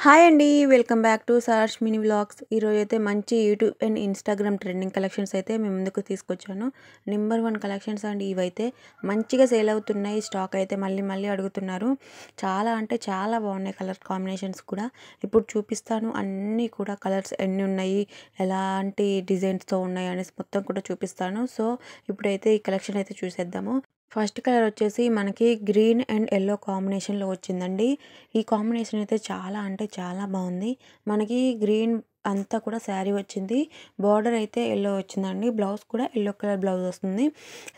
Hi అండి. Welcome back to సార్ష్ mini vlogs. ఈరోజైతే మంచి YouTube and Instagram trending collections అయితే మీ ముందుకు తీసుకొచ్చాను. నంబర్ 1 కలెక్షన్స్ అండి ఇవైతే. మంచిగా సేల్ అవుతున్నాయి. స్టాక్ అయితే మళ్ళీ మళ్ళీ అడుగుతున్నారు. చాలా అంటే చాలా బాగున్నాయి కలర్ కాంబినేషన్స్ కూడా. ఇప్పుడు చూపిస్తాను అన్నీ కూడా కలర్స్ ఎన్ని ఉన్నాయి, ఎలాంటి డిజైన్స్‌తో ఉన్నాయి అనేసి మొత్తం కూడా చూపిస్తాను. సో, ఇప్పుడైతే ఈ కలెక్షన్ అయితే చూసేద్దాము. ఫస్ట్ కలర్ వచ్చేసి మనకి గ్రీన్ అండ్ యెల్లో కాంబినేషన్‌లో వచ్చిందండి. ఈ కాంబినేషన్ అయితే చాలా అంటే చాలా బాగుంది. మనకి గ్రీన్ అంతా కూడా శారీ వచ్చింది. బార్డర్ అయితే యెల్లో వచ్చిందండి. బ్లౌజ్ కూడా యెల్లో కలర్ బ్లౌజ్ వస్తుంది.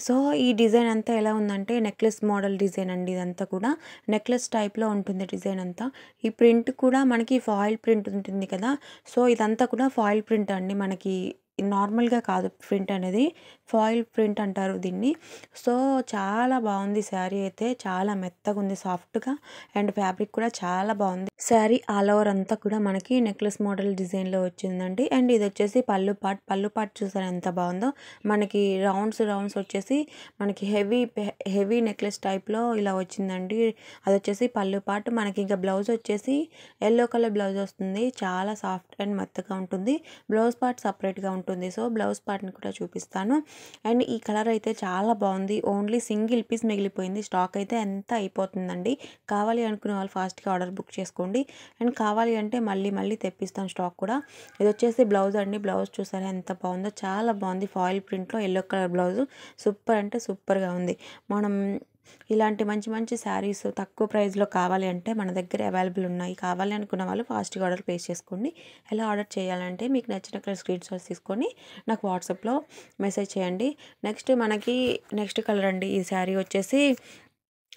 సో, ఈ డిజైన్ అంతా ఎలా ఉందంటే నెక్లెస్ మోడల్ డిజైన్ అండి ఇదంతా కూడా. నెక్లెస్ టైప్‌లో ఉంటుంది డిజైన్ అంతా. ఈ ప్రింట్ కూడా మనకి ఫాయిల్ ప్రింట్ ఉంటుంది కదా! సో, ఇదంతా కూడా ఫాయిల్ ప్రింట్ అండి. మనకి నార్మల్‌గా కాదు ప్రింట్ అనేది. ఫాయిల్ ప్రింట్ అంటారు దీన్ని. సో, చాలా బాగుంది శారీ అయితే. చాలా మెత్తగుంది సాఫ్ట్‌గా అండ్ ఫ్యాబ్రిక్ కూడా చాలా బాగుంది. శారీ ఆల్ ఓవర్ అంతా కూడా మనకి నెక్లెస్ మోడల్ డిజైన్‌లో వచ్చిందండి. అండ్ ఇది వచ్చేసి పళ్ళు పార్ట్. పళ్ళు పార్ట్ చూసారా ఎంత బాగుందో. మనకి రౌండ్స్ వచ్చేసి మనకి హెవీ నెక్లెస్ టైప్‌లో ఇలా వచ్చిందండి. అదొచ్చేసి పళ్ళు పార్ట్. మనకి ఇంకా బ్లౌజ్ వచ్చేసి యెల్లో కలర్ బ్లౌజ్ వస్తుంది. చాలా సాఫ్ట్ అండ్ మెత్తగా ఉంటుంది. బ్లౌజ్ పార్ట్ సెపరేట్‌గా ఉంటుంది. సో, బ్లౌజ్ పార్ట్‌ని కూడా చూపిస్తాను. అండ్ ఈ కలర్ అయితే చాలా బాగుంది. ఓన్లీ సింగిల్ పీస్ మిగిలిపోయింది. స్టాక్ అయితే అంతా అయిపోతుందండి. కావాలి అనుకునే వాళ్ళు ఫాస్ట్‌గా ఆర్డర్ బుక్ చేసుకోండి. అండ్ కావాలి అంటే మళ్ళీ మళ్ళీ తెప్పిస్తాను స్టాక్ కూడా. ఇది వచ్చేసి బ్లౌజ్ అండి. బ్లౌజ్ చూసారా ఎంత బాగుందో. చాలా బాగుంది. ఫాయిల్ ప్రింట్‌లో యెల్లో కలర్ బ్లౌజ్. సూపర్ అంటే సూపర్‌గా ఉంది. మనం ఇలాంటి మంచి మంచి శారీస్ తక్కువ ప్రైస్‌లో కావాలి అంటే మన దగ్గర అవైలబుల్ ఉన్నాయి. కావాలి అనుకున్న వాళ్ళు ఫాస్ట్‌గా ఆర్డర్ ప్లేస్ చేసుకోండి. ఎలా ఆర్డర్ చేయాలంటే మీకు నచ్చిన కలర్ స్క్రీన్ షాట్స్ తీసుకొని నాకు వాట్సాప్‌లో మెసేజ్ చేయండి. నెక్స్ట్ కలర్ అండి. ఈ శారీ వచ్చేసి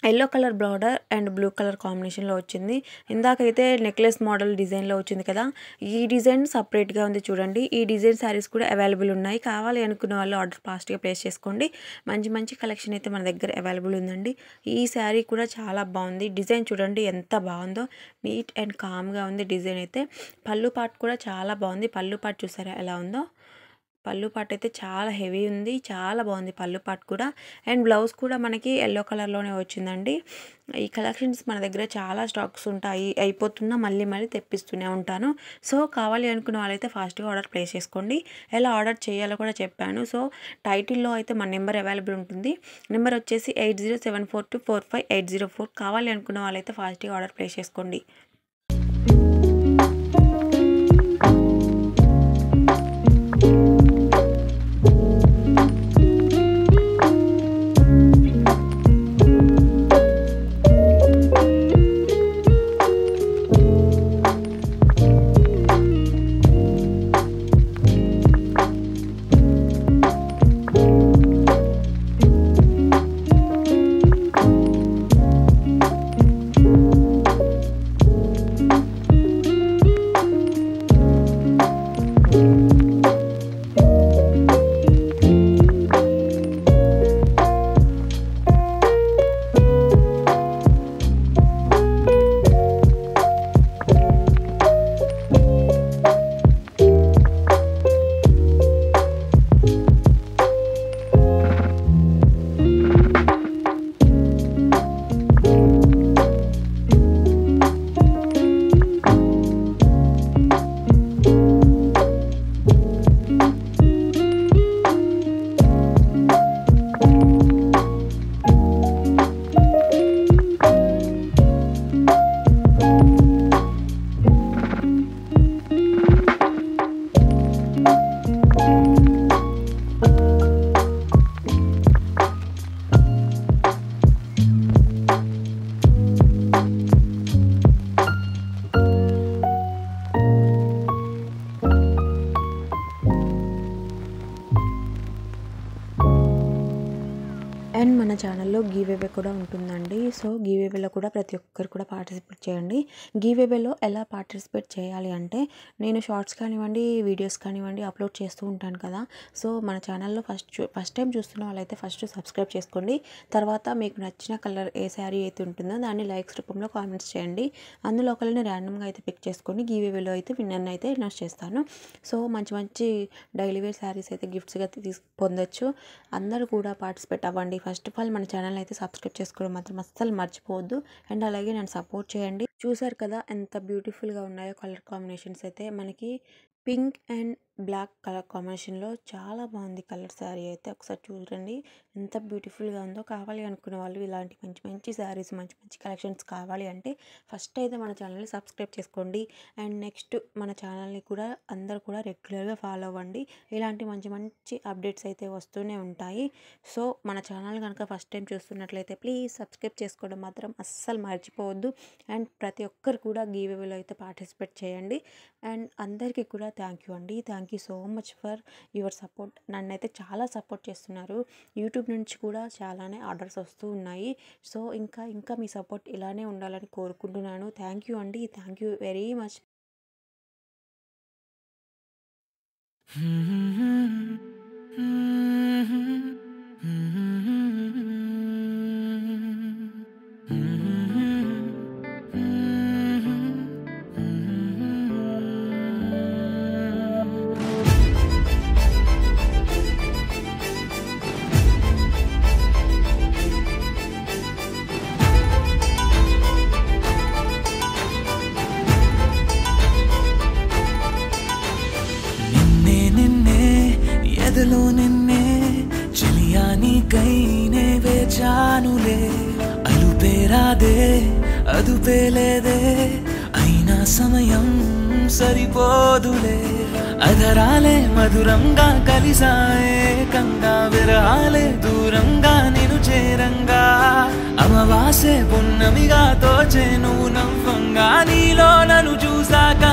yellow colour border and blue colour కాంబినేషన్‌లో వచ్చింది. ఇందాకైతే నెక్లెస్ మోడల్ డిజైన్‌లో వచ్చింది కదా! ఈ డిజైన్ సెపరేట్‌గా ఉంది చూడండి. ఈ డిజైన్ శారీస్ కూడా అవైలబుల్ ఉన్నాయి. కావాలి అనుకున్న వాళ్ళు ఆర్డర్ ఫాస్ట్‌గా ప్లేస్ చేసుకోండి. మంచి మంచి కలెక్షన్ అయితే మన దగ్గర అవైలబుల్ ఉందండి. ఈ శారీ కూడా చాలా బాగుంది. డిజైన్ చూడండి ఎంత బాగుందో. నీట్ అండ్ కామ్‌గా ఉంది డిజైన్ అయితే. పళ్ళు పార్ట్ కూడా చాలా బాగుంది. పళ్ళు పార్ట్ చూసారా ఎలా ఉందో. పళ్ళు పార్ట్ అయితే చాలా హెవీ ఉంది. చాలా బాగుంది పళ్ళు పార్ట్ కూడా. అండ్ బ్లౌజ్ కూడా మనకి యెల్లో కలర్‌లోనే వచ్చిందండి. ఈ కలెక్షన్స్ మన దగ్గర చాలా స్టాక్స్ ఉంటాయి. అయిపోతున్నా మళ్ళీ మళ్ళీ తెప్పిస్తూనే ఉంటాను. సో, కావాలి అనుకున్న వాళ్ళైతే ఫాస్ట్‌గా ఆర్డర్ ప్లేస్ చేసుకోండి. ఎలా ఆర్డర్ చేయాలో కూడా చెప్పాను. సో, టైటిల్‌లో అయితే మన నెంబర్ అవైలబుల్ ఉంటుంది. నెంబర్ వచ్చేసి 8074245804. కావాలి అనుకున్న వాళ్ళైతే ఫాస్ట్‌గా ఆర్డర్ ప్లేస్ చేసుకోండి. అండ్ మన ఛానల్లో గివ్ అవే కూడా ఉంటుందండి. సో, గివ్ అవేలో కూడా ప్రతి ఒక్కరు కూడా పార్టిసిపేట్ చేయండి. గివ్ అవేలో ఎలా పార్టిసిపేట్ చేయాలి అంటే నేను షార్ట్స్ కానివ్వండి, వీడియోస్ కానివ్వండి అప్లోడ్ చేస్తూ ఉంటాను కదా! సో, మన ఛానల్లో ఫస్ట్ టైం చూస్తున్న వాళ్ళైతే ఫస్ట్ సబ్స్క్రైబ్ చేసుకోండి. తర్వాత మీకు నచ్చిన కలర్ ఏ శారీ అయితే ఉంటుందో దాన్ని లైక్స్ రూపంలో కామెంట్స్ చేయండి. అందులో ఒకళ్ళని ర్యాండమ్‌గా అయితే పిక్ చేసుకొని గివ్ అవేలో అయితే విన్నర్‌ని అయితే అనౌన్స్ చేస్తాను. సో, మంచి మంచి డైలీ వేర్ శారీస్ అయితే గిఫ్ట్స్‌గా పొందొచ్చు. అందరూ కూడా పార్టిసిపేట్ అవ్వండి. ఫస్ట్ ఆఫ్ ఆల్ మన ఛానల్ అయితే సబ్స్క్రైబ్ చేసుకోవడం మాత్రం అస్సలు మర్చిపోవద్దు. అండ్ అలాగే నన్ను సపోర్ట్ చేయండి. చూసారు కదా ఎంత బ్యూటిఫుల్గా ఉన్నాయో కలర్ కాంబినేషన్స్ అయితే. మనకి పింక్ అండ్ బ్లాక్ కలర్ కాంబినేషన్లో చాలా బాగుంది కలర్ శారీ అయితే. ఒకసారి చూడండి ఎంత బ్యూటిఫుల్గా ఉందో. కావాలి అనుకునే వాళ్ళు ఇలాంటి మంచి మంచి శారీస్, మంచి మంచి కలెక్షన్స్ కావాలి అంటే ఫస్ట్ అయితే మన ఛానల్ని సబ్స్క్రైబ్ చేసుకోండి. అండ్ నెక్స్ట్ మన ఛానల్ని కూడా అందరూ కూడా రెగ్యులర్గా ఫాలో అవ్వండి. ఇలాంటి మంచి మంచి అప్డేట్స్ అయితే వస్తూనే ఉంటాయి. సో మన ఛానల్ కనుక ఫస్ట్ టైం చూస్తున్నట్లయితే ప్లీజ్ సబ్స్క్రైబ్ చేసుకోవడం మాత్రం అస్సలు మర్చిపోవద్దు. అండ్ ప్రతి ఒక్కరు కూడా గివ్ అవేలో అయితే పార్టిసిపేట్ చేయండి. అండ్ అందరికీ కూడా థ్యాంక్ యూ అండి. Thank you so much for your support. నన్నైతే చాలా సపోర్ట్ చేస్తున్నారు. యూట్యూబ్ నుంచి కూడా చాలానే ఆర్డర్స్ వస్తూ ఉన్నాయి. సో ఇంకా మీ సపోర్ట్ ఇలానే ఉండాలని కోరుకుంటున్నాను. థ్యాంక్ యూ అండి. Thank you very much. ఎదలో నిన్నే చెలియానికైనే వేచానులే. అలుపేరాదే అదుపేలేదే అయినా సమయం సరిపోదులే. అధరాలే మధురంగా కలిసాయే కంగా, విరహాలే దూరంగా నిన్ను చేరంగా. అమవాసే పున్నమిగా తోచే నువ్వు నవ్వంగా. నీలో నన్ను చూసాక